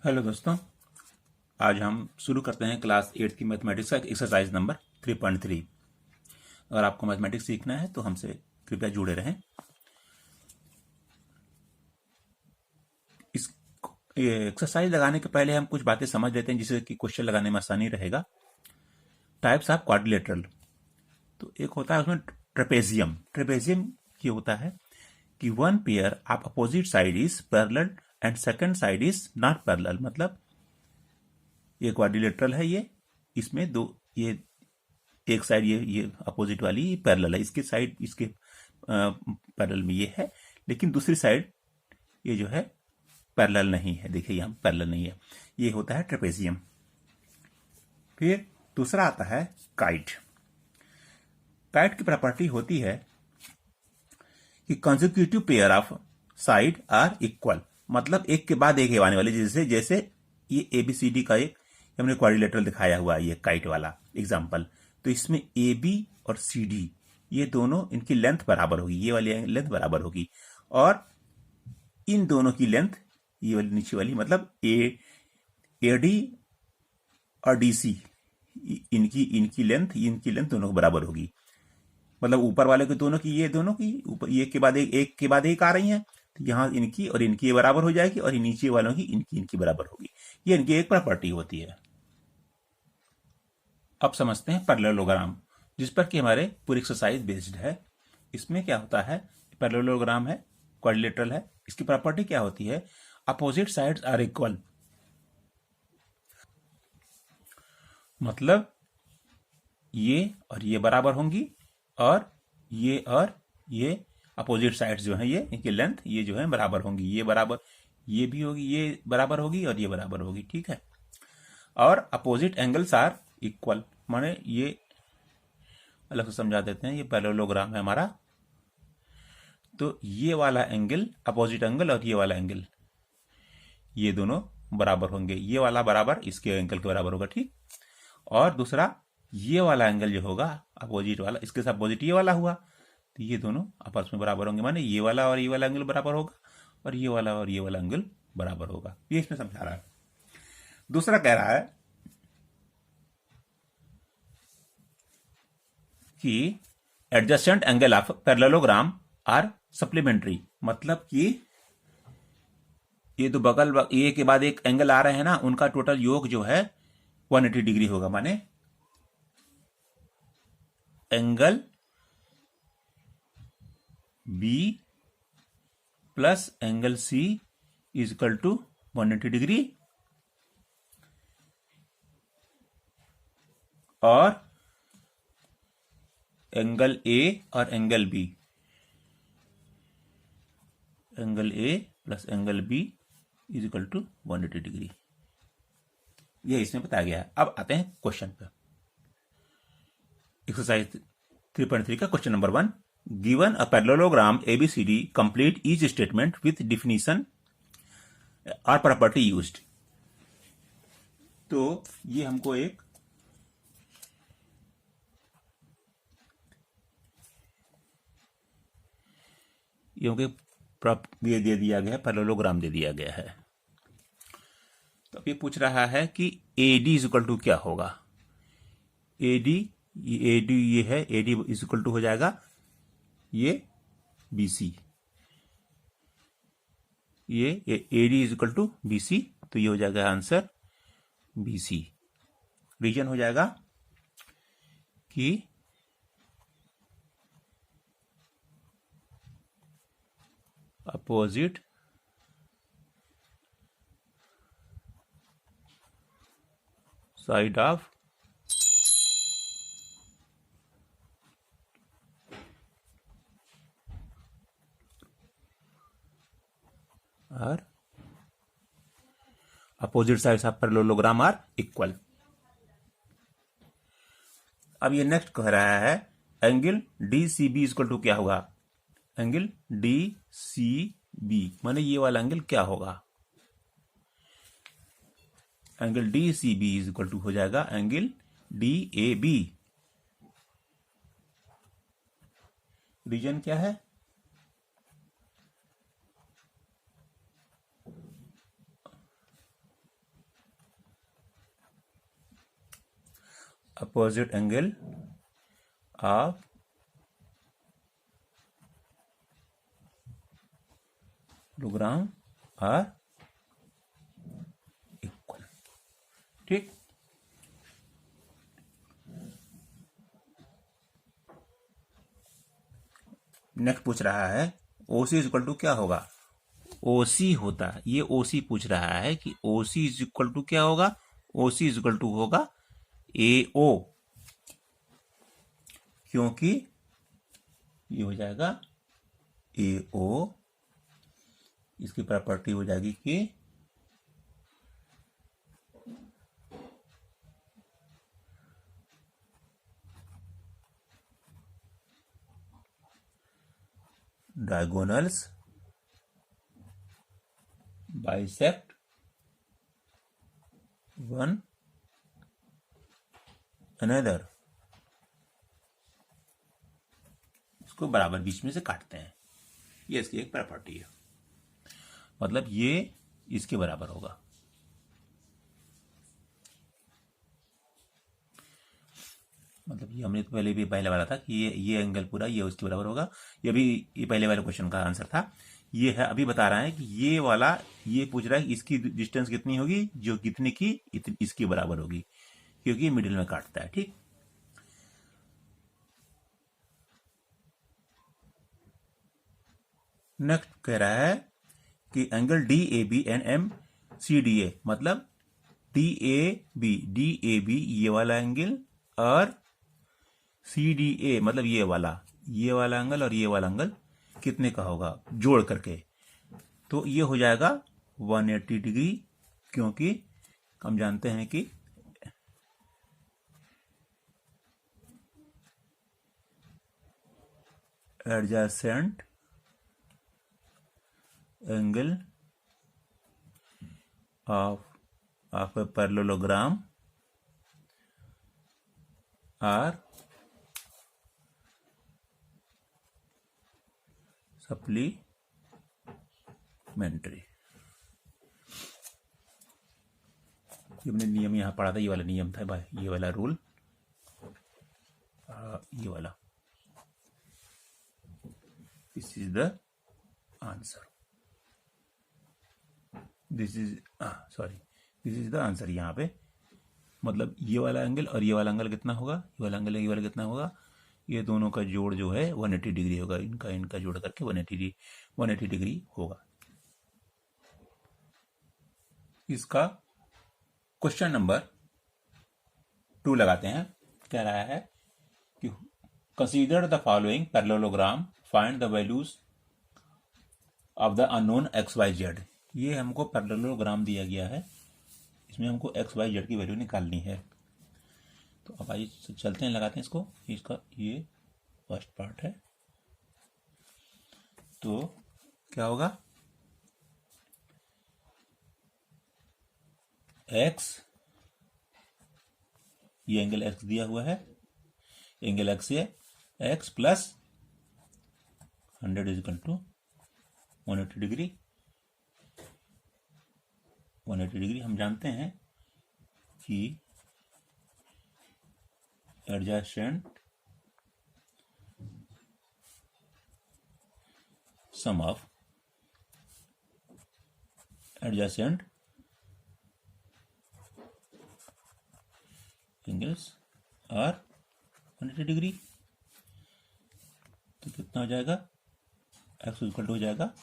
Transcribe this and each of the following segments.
Hello दोस्तों, आज हम शुरू करते हैं क्लास 8 की मैथमेटिक्स का एक्सरसाइज नंबर 3.3। अगर आपको मैथमेटिक्स सीखना है तो हमसे कृपया जुड़े रहें। इस एक्सरसाइज लगाने के पहले हम कुछ बातें समझ लेते हैं जिससे कि क्वेश्चन लगाने में आसानी रहेगा। टाइप्स ऑफ क्वाड्रिलेटरल, तो एक होता है उसमें ट्रेपेजियम। ट्रेपेजियम ये होता है कि one pair of opposite side is parallel and second side is not parallel. मतलब ये क्वाड्रिलेटरल है, ये इसमें दो, ये एक साइड ये अपोजिट वाली पैरेलल है, इसके साइड इसके पैरेलल में ये है, लेकिन दूसरी साइड ये जो है पैरेलल नहीं है। देखिए यहाँ पैरेलल नहीं है, ये होता है ट्रेपेजियम। फिर दूसरा आता है काइट। काइट की प्रॉपर्टी होती है कि consecutive pair of side are equal, मतलब एक के बाद एक आने वाले, जैसे ये एबीसीडी का एक हमने क्वाड्रिलेटरल दिखाया हुआ है, ये काइट वाला एग्जांपल। तो इसमें ए बी और सी डी ये दोनों, इनकी लेंथ बराबर होगी, ये वाली लेंथ बराबर होगी, और इन दोनों की लेंथ, ये वाली नीचे वाली, मतलब ए डी और डी सी, इनकी लेंथ दोनों को बराबर होगी। मतलब ऊपर वाले के दोनों की, ये दोनों की ऊपर एक के बाद एक आ रही हैं, तो यहाँ इनकी और इनकी बराबर हो जाएगी, और नीचे वालों की इनकी बराबर होगी। ये इनकी एक प्रॉपर्टी होती है। अब समझते हैं पैरेललोग्राम, जिस पर कि हमारे पूरी एक्सरसाइज बेस्ड है। इसमें क्या होता है, पैरेललोग्राम है, क्वाड्रिलेटरल है। इसकी प्रॉपर्टी क्या होती है, अपोजिट साइड्स आर इक्वल, मतलब ये और ये बराबर होंगी, और ये अपोजिट साइड्स जो है, ये इनकी लेंथ ये जो है बराबर होंगी, ये बराबर, ये भी होगी, ये बराबर होगी और ये बराबर होगी, ठीक है। और अपोजिट एंगल्स आर इक्वल, माने ये अलग से समझा देते हैं। ये पैरेललोग्राम है हमारा, तो ये वाला एंगल अपोजिट एंगल और ये वाला एंगल, ये दोनों बराबर होंगे। ये वाला बराबर इसके एंगल के बराबर होगा, ठीक। और दूसरा ये वाला एंगल जो होगा अपोजिट वाला, इसके साथ अपोजिट ये वाला हुआ, तो ये दोनों आपस में बराबर होंगे, माने ये वाला और ये वाला एंगल बराबर होगा, और ये वाला एंगल बराबर होगा। ये इसमें समझा रहा है। दूसरा कह रहा है कि adjacent angle of parallelogram are supplementary, मतलब कि ये दो बगल ये के बाद एक एंगल आ रहे हैं ना, उनका टोटल योग जो है 180 डिग्री होगा। माने angle B plus angle C is equal to 180 degree, और एंगल ए और angle B, angle A plus angle B is equal to 180 degree. ये इसमें बताया गया है। अब आते हैं क्वेश्चन पे। एक्सरसाइज 3.3 का question number 1, given a parallelogram ABCD complete each statement with definition और प्रॉपर्टी यूज्ड। तो ये हमको एक ये दे दिया गया है, पैरेललोग्राम दे दिया गया है। तो अब ये पूछ रहा है कि AD इज इक्वल टू क्या होगा। AD ये है, AD इज इक्वल टू हो जाएगा ये BC, ये AD is equal to BC, तो ये हो जाएगा आंसर BC। रीजन हो जाएगा कि अपोजिट साइड ऑफ और opposite sides of parallelogram are equal. अब ये नेक्स्ट कह रहा है एंगल DCB इक्वल टू क्या होगा। एंगल DCB माने ये वाला एंगल क्या होगा, angle DCB is equal to हो जाएगा एंगल DAB। रीजन क्या है, अपोजिट एंगल ऑफ लोग्राम आर इक्वल। ठीक, नेक्स्ट पूछ रहा है ओसी इज इक्वल टू क्या होगा। ओसी होता है, ये ओसी पूछ रहा है कि ओसी इज इक्वल टू क्या होगा। ओसी इज इक्वल टू होगा एओ, क्योंकि ये हो जाएगा एओ, इसकी प्रॉपर्टी हो जाएगी कि डायगोनल्स बाइसेक्ट वन अनदर, इसको बराबर बीच में से काटते हैं। ये इसकी एक प्रॉपर्टी है, मतलब ये इसके बराबर होगा। मतलब ये हमने तो पहले भी पहले वाला था कि ये एंगल पूरा ये उसके बराबर होगा। ये भी ये पहले वाले क्वेश्चन का आंसर था। ये है, अभी बता रहा है कि ये वाला ये पूछ रहा है कि इसकी डिस्टेंस कितनी होगी, जो कितने की इसके बराबर होगी, क्योंकि मिडिल में काटता है। ठीक, नेक्स्ट कह रहा है कि angle D A B and M C D A, मतलब डी ए बी ये वाला एंगल और सी डी ए मतलब ये वाला एंगल और ये वाला एंगल कितने का होगा जोड़ करके। तो ये हो जाएगा 180 डिग्री, क्योंकि हम जानते हैं कि adjacent angle of a parallelogram are supplementary. हमने नियम यहां पढ़ा था, ये वाला नियम था भाई, ये वाला रूल, ये वाला। This is the answer, this is the answer. यहां पे मतलब ये वाला एंगल और ये वाला एंगल कितना होगा, ये वाला एंगल ये वाला कितना होगा, ये दोनों का जोड़ जो है 180 डिग्री होगा। इनका जोड़ करके 180 डिग्री होगा। इसका क्वेश्चन नंबर 2 लगाते हैं। कह रहा है कि consider the following parallelogram, find the values of the unknown X Y Z. ये हमको पैरेललोग्राम दिया गया है, इसमें हमको एक्स वाई जेड की वैल्यू निकालनी है। तो अब आइए चलते हैं, लगाते हैं इसको। इसका ये फर्स्ट पार्ट है, तो क्या होगा, एक्स, ये एंगल एक्स दिया हुआ है, एंगल एक्स है X plus 100 is equal to 180 degree. 180 degree हम जानते हैं कि adjacent sum of adjacent angles are 180 degree. तो कितना हो जाएगा, एक्स इक्वल टू हो जाएगा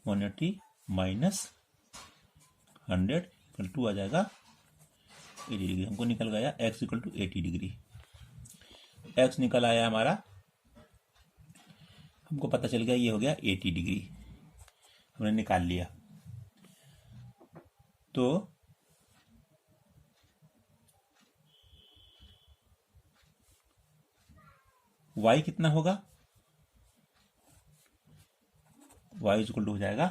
180 माइनस 100 इक्वल टू आ जाएगा 80 डिग्री। हमको निकल गया X equal to 80 degree. X निकल आया हमारा, हमको पता चल गया ये हो गया 80 डिग्री, हमने निकाल लिया। तो y कितना होगा, y इक्वल टू हो जाएगा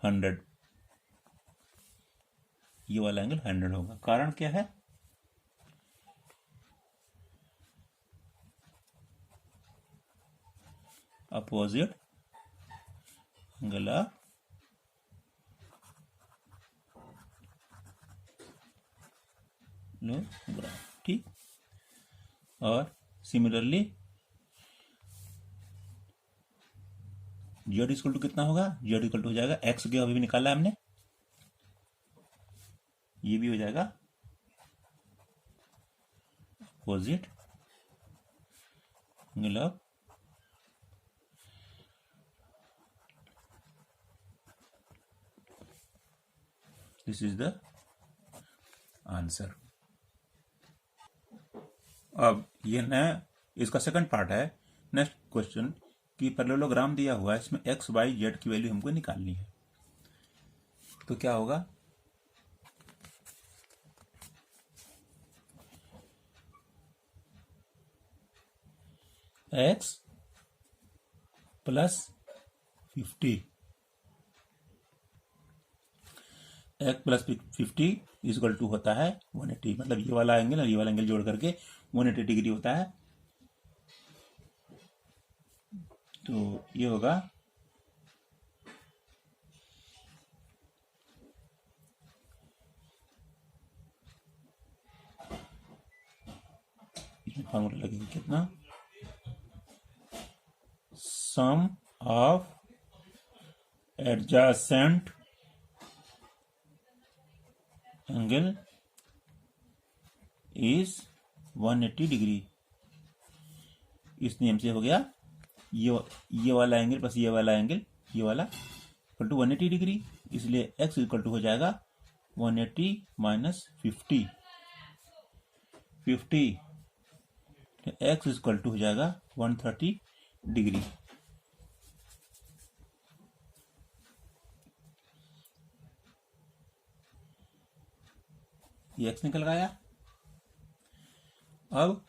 100, ये वाला एंगल 100 होगा। कारण क्या है, अपोजिट एंगल ऑफ पैरेललोग्राम, ठीक। और सिमिलरली जेड इक्वल टू कितना होगा, जेड इक्वल टू हो जाएगा एक्स, के अभी भी निकाला है हमने, ये भी हो जाएगा opposite angle of this is the answer. अब ये नया इसका सेकंड पार्ट है, नेक्स्ट क्वेश्चन कि पैरेललोग्राम दिया हुआ है, इसमें एक्स वाई जेड की वैल्यू हमको निकालनी है। तो क्या होगा, X plus 50, X plus 50 equal to होता है 180, मतलब ये वाला एंगल और ये वाला एंगल जोड़ करके 180 डिग्री होता है। तो ये होगा इसमें फॉर्मूला लगेगा कितना, sum of adjacent angle is 180 degree. इस नियम से हो गया ये वाला एंगल प्लस ये वाला एंगल, ये वाला इक्वल टू 180 डिग्री, इसलिए x इक्वल टू हो जाएगा 180 माइनस 50, x इक्वल टू हो जाएगा 130 डिग्री। ये x निकल गया। अब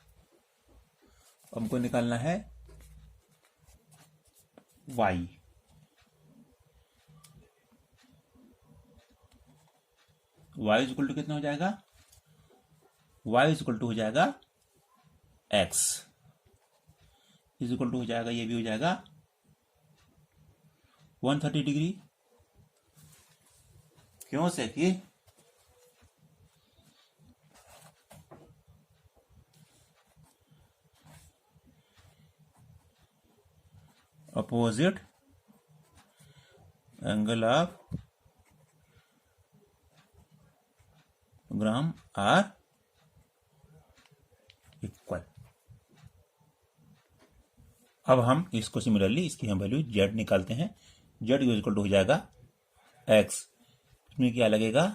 हमको निकालना है y, y इक्वल टू कितना हो जाएगा, y इक्वल टू हो जाएगा x इज इक्वल टू हो जाएगा, ये भी हो जाएगा 130 डिग्री। क्यों से कि opposite angle of gram are equal। अब हम इसको सिमिलरली इसकी हम वैल्यू z निकालते हैं, z इक्वल टू हो जाएगा x। इसमें क्या लगेगा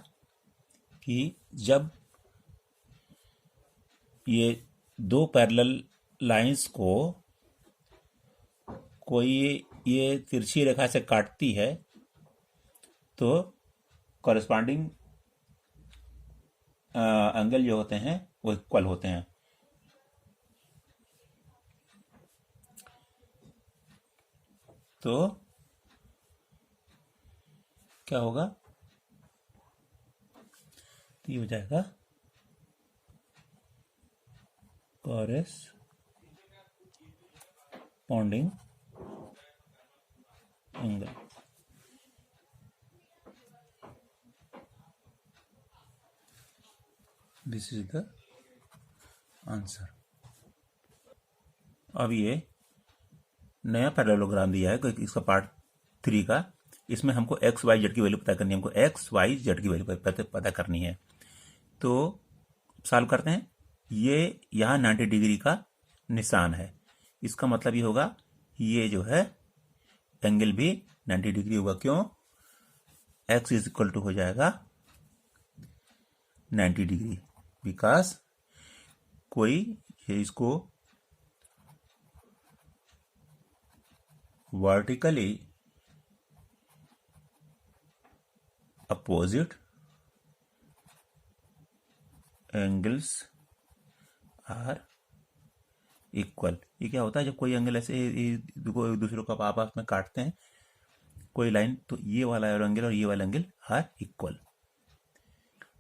कि जब ये दो पैरेलल लाइंस को कोई ये तिरछी रेखा से काटती है तो कॉरेस्पॉन्डिंग एंगल जो होते हैं वो इक्वल होते हैं। तो क्या होगा, तो ये हो जाएगा corresponding angle. This is the answer. अब ये नया पैरेललोग्राम दिया है, इसका पार्ट 3 का, इसमें हमको एक्स वाई जेड की वैल्यू पता करनी है, हमको एक्स वाई जेड की वैल्यू पता करनी है। तो सॉल्व करते हैं। ये यहाँ 90 डिग्री का निशान है, इसका मतलब ये होगा ये जो है एंगल भी 90 डिग्री होगा। क्यों, एक्स इज इक्वल टू हो जाएगा 90 डिग्री, बिकॉज कोई इसको vertically opposite angles are equal. ये क्या होता है, जब कोई एंगल ऐसे कोई दूसरे को आपस में काटते हैं कोई लाइन, तो ये वाला एंगल और ये वाला एंगल आर इक्वल।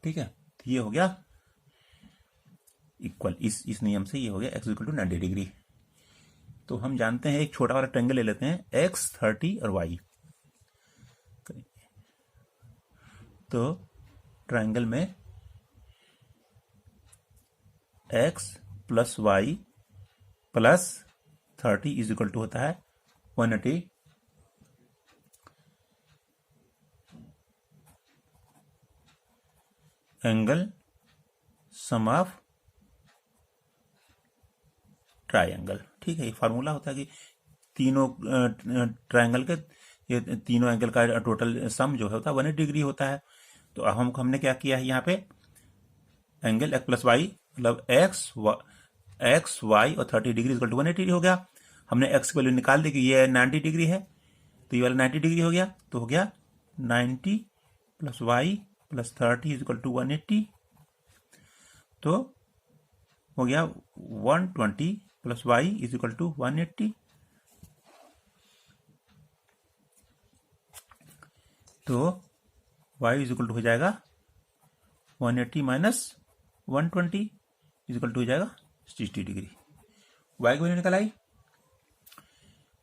ठीक है, तो ये हो गया इक्वल, इस नियम से ये हो गया एक्स इक्वल टू 90 डिग्री। तो हम जानते हैं एक छोटा वाला ट्रायंगल ले लेते हैं, एक्स 30 और वाई। तो ट्रायंगल में X plus Y plus 30 is equal to होता है 180 एंगल सम ऑफ ट्राइंगल। ठीक है, ये फार्मूला होता है कि तीनों ट्राइंगल के, ये तीनों एंगल का टोटल सम जो होता है 180 डिग्री होता है। तो हमने क्या किया है यहाँ पे, एंगल एक्स प्लस वाई मतलब एक्स वाई और 30 डिग्री इक्वल टू 180 हो गया। हमने एक्स की वैल्यू निकाल दी कि ये 90 डिग्री है, तो ये वाला 90 डिग्री हो गया, तो हो गया 90 plus Y plus 30 is equal to 180, तो हो गया 120 plus Y is equal to 180। तो वाई इज इक्वल टू हो जाएगा 180 माइनस 120 इज इक्वल टू हो जाएगा 60 डिग्री। वाई की वैल्यू निकल आई।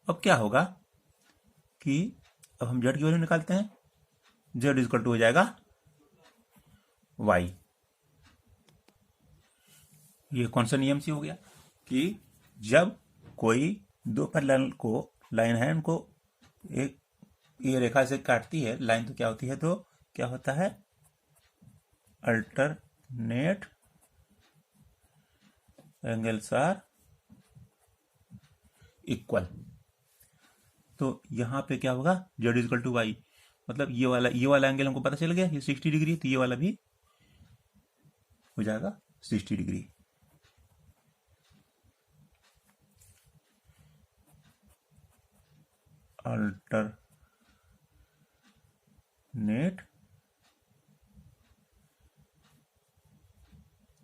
अब क्या होगा कि अब हम जेड की वैल्यू निकालते हैं, जेड इज इक्वल टू हो जाएगा वाई। ये कौन सा नियम से हो गया कि जब कोई दो पैरेलल को लाइन है, उनको एक ये रेखा से काटती है लाइन, तो क्या होती है, तो क्या होता है, अल्टरनेट एंगल्स आर इक्वल। तो यहां पे क्या होगा, जेड इक्वल टू वाई, मतलब ये वाला एंगल हमको पता चल गया, ये 60 डिग्री है, तो ये वाला भी हो जाएगा 60 डिग्री।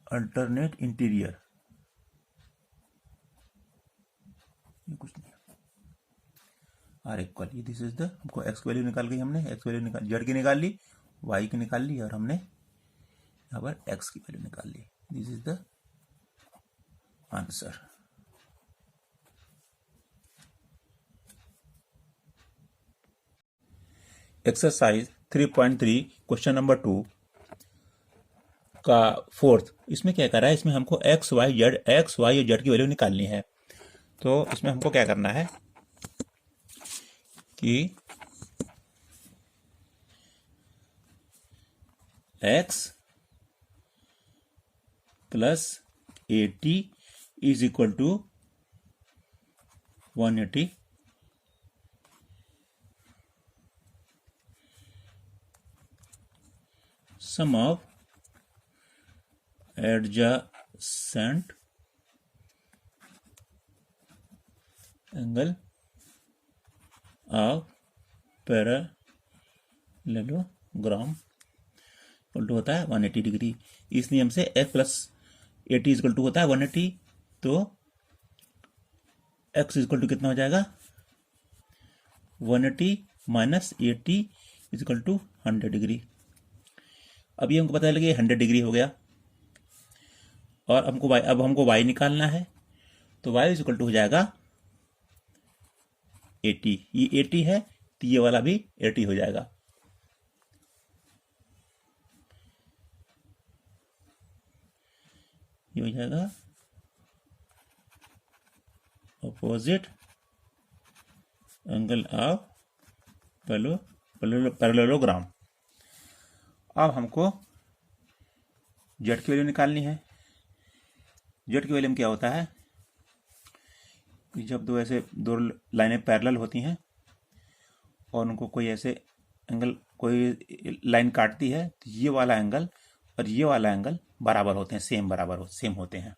अल्टरनेट इंटीरियर, ये कुछ नहीं आर इक्वल, ये दिस इज द, हमको एक्स की वैल्यू निकाल गई, हमने एक्स वैल्यू निकाल, जेड की निकाल ली, वाई की निकाल ली, और हमने यहाँ पर एक्स की वैल्यू निकाल ली। This is the answer. Exercise 3.3 question number 2 का फोर्थ, इसमें क्या कर रहा है, इसमें हमको एक्स वाई और जेड की वैल्यू निकालनी है। तो इसमें हमको क्या करना है कि x plus 80 is equal to 180 sum of adjacent angle of parallelogram equal to होता है 180 डिग्री। इस नियम से x प्लस 80 इक्वल टू होता है 180, तो x इक्वल टू कितना हो जाएगा, 180 माइनस 80 इक्वल टू 100 डिग्री। अब ये हमको पता लगे 100 डिग्री हो गया, और हमको y निकालना है, तो y इक्वल टू हो जाएगा 80। ये 80 है, तो ये वाला भी 80 हो जाएगा। ये हो जाएगा अपोजिट एंगल ऑफ पैरेललोग्राम। अब हमको जेड की वैल्यू निकालनी है। जेड की वैल्यू में क्या होता है कि जब दो लाइनें पैरेलल होती हैं और उनको कोई ऐसे एंगल, कोई लाइन काटती है, तो ये वाला एंगल और ये वाला एंगल बराबर होते हैं, सेम होते हैं।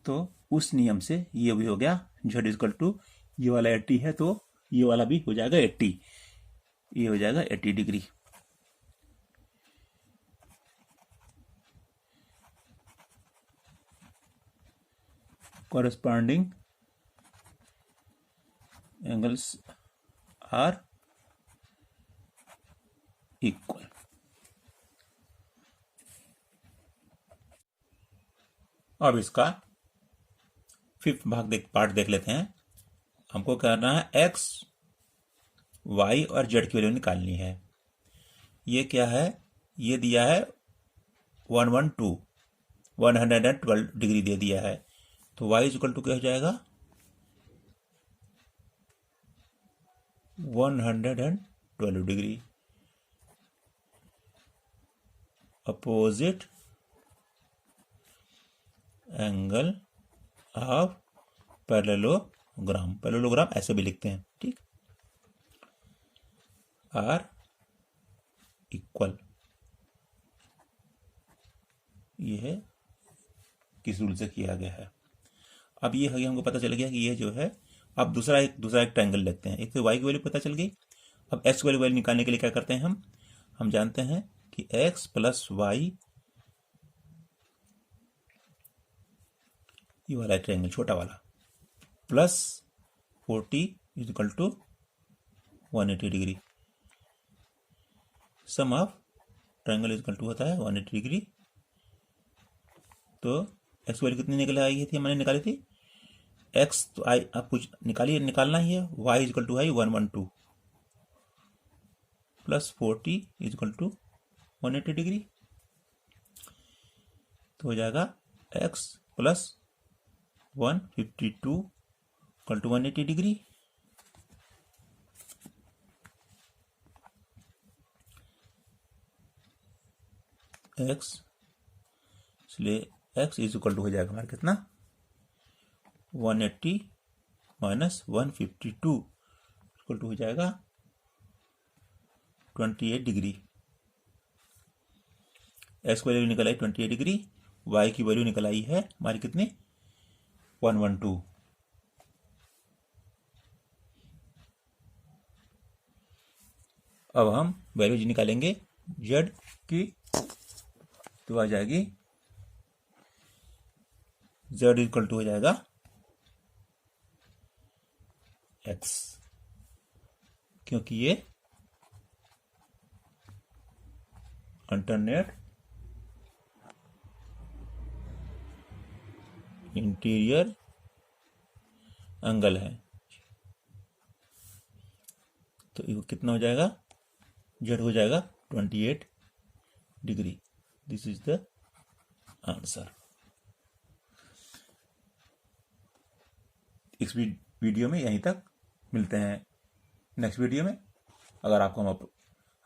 तो उस नियम से ये भी हो गया जेड इक्वल टू, ये वाला 80 है, तो ये वाला भी हो जाएगा 80, ये हो जाएगा 80 degree. corresponding angles are equal। अब इसका फिफ्थ पार्ट देख लेते हैं। हमको करना है एक्स वाई और जेड की वैल्यू निकालनी है। ये क्या है, ये दिया है 112 112 डिग्री दे दिया है, तो y इक्वल टू क्या हो जाएगा 112 degree. Opposite angle of parallelogram ऐसे भी लिखते हैं, ठीक। आर इक्वल, यह किस रूल से किया गया है। अब ये हमको पता चल गया कि ये जो है, अब दूसरा एक ट्रायंगल लेते हैं। एक तो y की वैल्यू पता चल गई, अब x की वैल्यू निकालने के लिए क्या करते हैं हम जानते हैं कि x प्लस वाई, ये वाला ट्रायंगल छोटा वाला, plus 40 is equal to 180 degree. Sum of triangle is equal to होता है 180 डिग्री। तो x वैल्यू कितनी निकल आई थी, मैंने निकाली थी x, तो आई आप कुछ निकालना ही है। y इज इक्वल टू है 112 plus 40 is equal to 180 degree, तो हो जाएगा x plus 152 equal to 180 degree. x, इसलिए x इज इक्वल टू हो जाएगा हमारा कितना 180 माइनस 152 इक्वल टू हो जाएगा 28 डिग्री। x की वैल्यू निकल आई 28 डिग्री, y की वैल्यू निकल आई है हमारी कितनी 112। अब हम वैल्यू निकालेंगे z की, तो आ जाएगी z इक्वल टू हो जाएगा x, क्योंकि ये अल्टरनेट इंटीरियर एंगल है। तो ये कितना हो जाएगा, z हो जाएगा 28 degree. This is the answer. इस वीडियो में यहीं तक, मिलते हैं नेक्स्ट वीडियो में। अगर आपको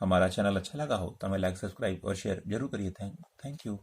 हमारा चैनल अच्छा लगा हो तो हमें लाइक, सब्सक्राइब और शेयर जरूर करिए। Thank you.